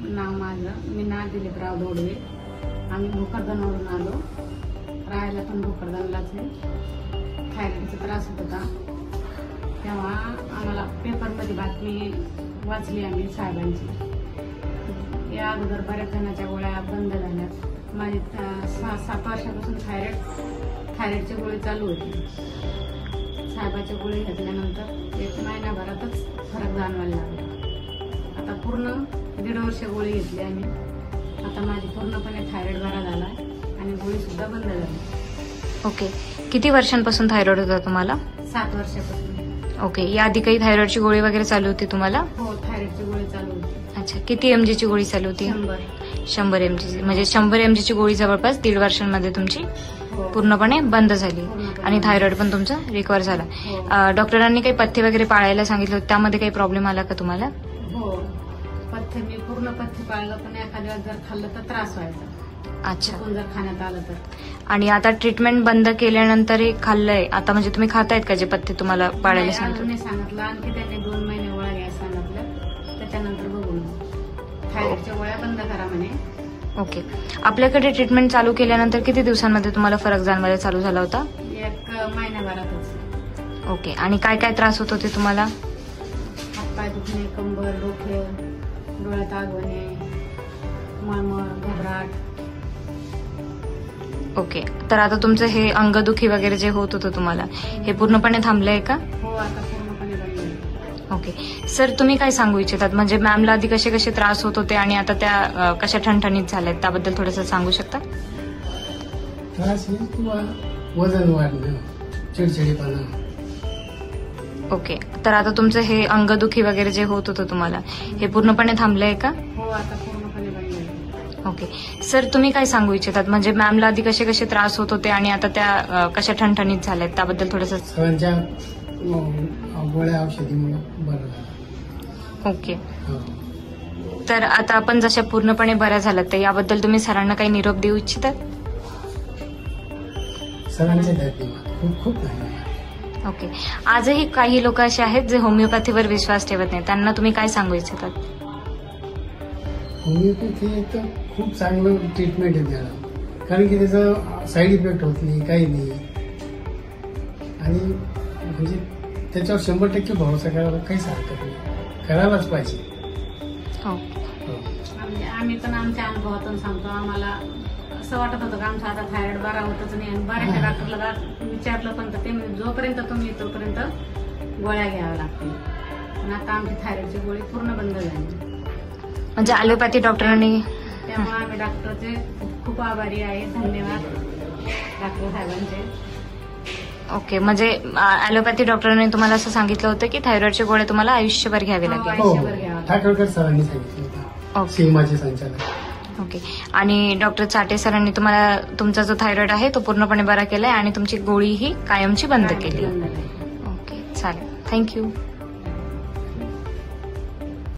नाव माझं मीना दिलीपराव दोडवे. आम्ही भोकरदनवरून आलो. राहायला पण भोकरदनलाच आहे. थायरॉइडचा त्रास होत होता. तेव्हा आम्हाला पेपरमध्ये बातमी वाचली आम्ही साहेबांची. या अगोदर बऱ्याच जणांच्या गोळ्या बंद झाल्यात. माझी 6-7 वर्षापासून थायरॉइडची गोळी चालू होती. साहेबाची गोळी घेतल्यानंतर 1 महिन्याभरातच फरक जाणवायला लागला. आता पूर्ण 1.5 वर्ष गोळी घेतली आम्ही. आता माझी पूर्णपणे थायरॉइड बरा झाला आणि गोळी सुद्धा बंद झाली. ओके. किती वर्षांपासून थायरॉइड होता तुम्हाला? 7 वर्षापासून. ओके. याआधी काही थायरॉइडची गोळी वगैरे चालू होती तुम्हाला? हो, थायरॉइडची गोळी चालू होती. अच्छा. किती mgची गोळी चालू होती? 100 mgची. म्हणजे 100 mgची गोळी जवळपास 1.5 वर्षांमध्ये तुमची हो. पूर्णपणे बंद झाली आणि थायरॉइड पण तुमचा रिकव्हर झाला. डॉक्टरांनी काही पथ्य वगैरे पाळायला सांगितलं होतं, त्यामध्ये काही प्रॉब्लेम आला का तुम्हाला? हो, पथ्य मी पूर्ण पथ्य पाळलं, पण एखाद्या वेळेस जर खाल्लं तर त्रास व्हायचा. अच्छा. चुकून जर खाण्यात आलं तर. आणि आता ट्रीटमेंट बंद केल्यानंतर हे खाल्लंय, आता म्हणजे तुम्ही खातायत का जे पथ्य तुम्हाला पाळायला सांगितलं? नाही सांगितलं. आणखी त्यांनी 2 महिने गोळ्या घ्यायला सांगितलं. त्याच्यानंतर बघून थायरॉइडच्या गोळ्या बंद करा म्हणे. ओके. आपल्याकडे ट्रीटमेंट चालू केल्यानंतर किती दिवसांमध्ये तुम्हाला फरक जाणवायला चालू झाला होता? 1 महिन्याभरातच. ओके. आणि काय काय त्रास होत होते तुम्हाला? हातपाय दुखणे, कंबर, डोके, डोळ्यात आग होणे, मळमळ, घबराट. ओके. तर आता तुमचं हे अंगदुखी वगैरे जे होत होतं तुम्हाला, हे पूर्णपणे थांबलंय का? हो, आता पूर्णपणे बंद झालं. ओके. सर, तुम्ही काय सांगू इच्छितात? म्हणजे मॅमला आधी कसे कसे त्रास होत होते आणि आता त्या कशा ठणठणीत झाल्यात, त्याबद्दल थोडंसं सांगू शकता? त्रास किंवा वजन वाढणं, चिडचिडेपणा. ओके. तर आता तुमचं हे अंगदुखी वगैरे जे होत होतं तुम्हाला, हे पूर्णपणे थांबलंय का? हो, आता पूर्णपणे बंद झालं. ओके. सर, तुम्ही काय सांगू इच्छितात? म्हणजे मॅमला आधी कसे कसे त्रास होत होते आणि आता त्या कशा ठणठणीत झाल्यात, त्याबद्दल थोडंसं? सगळ्यांच्या गोळ्या औषधीमुळे बरं झालं. ओके. तर आता आपण जशा पूर्णपणे बऱ्या झाल्यात, तर याबद्दल तुम्ही सरांना काही निरोप देऊ इच्छितात? सगळ्यांचे धन्यवाद. खूप खूप धन्यवाद. ओके. आजही काही लोक असे आहेत जे होमिओपॅथीवर विश्वास ठेवत नाही, त्यांना तुम्ही काय सांगू इच्छितात? होमिओपॅथी तर खूप चांगलं ट्रीटमेंट आहे त्याला, कारण की त्याचा साईड इफेक्ट होत नाही, काही नाही. आणि म्हणजे त्याच्यावर 100% भरोसा करायला काहीच हरकत नाही, करायलाच पाहिजे. हो. आम्ही पण आमच्या अनुभवातून सांगतो. आम्हाला असं वाटत होतं की आमचा आता थायरॉइड बरा होतच नाही. आणि बऱ्याचशा डॉक्टरला विचारलं पण तर ते जोपर्यंत तुम्ही तोपर्यंत गोळ्या घ्याव्या लागतील. पण आता आमची थायरॉइडची गोळी पूर्ण बंद झाली. म्हणजे ॲलोपॅथी डॉक्टरांनी. त्यामुळे आम्ही डॉक्टरचे खूप आभारी आहे. धन्यवाद डॉक्टर साहेबांचे. ओके. म्हणजे ॲलोपॅथी डॉक्टरांनी तुम्हाला असं सांगितलं होतं की थायरॉइडच्या गोळ्या तुम्हाला आयुष्यभर घ्यावे लागेल? हो, ठाकरकर सरांनी सांगितलं होतं, सीमाचे संचालक. ओके. आणि डॉक्टर चाटे सरांनी तुम्हाला तुमचा जो थायरॉइड आहे तो पूर्णपणे बरा केलाय आणि तुमची गोळी ही कायमची बंद केली. ओके, चालेल. थँक्यू.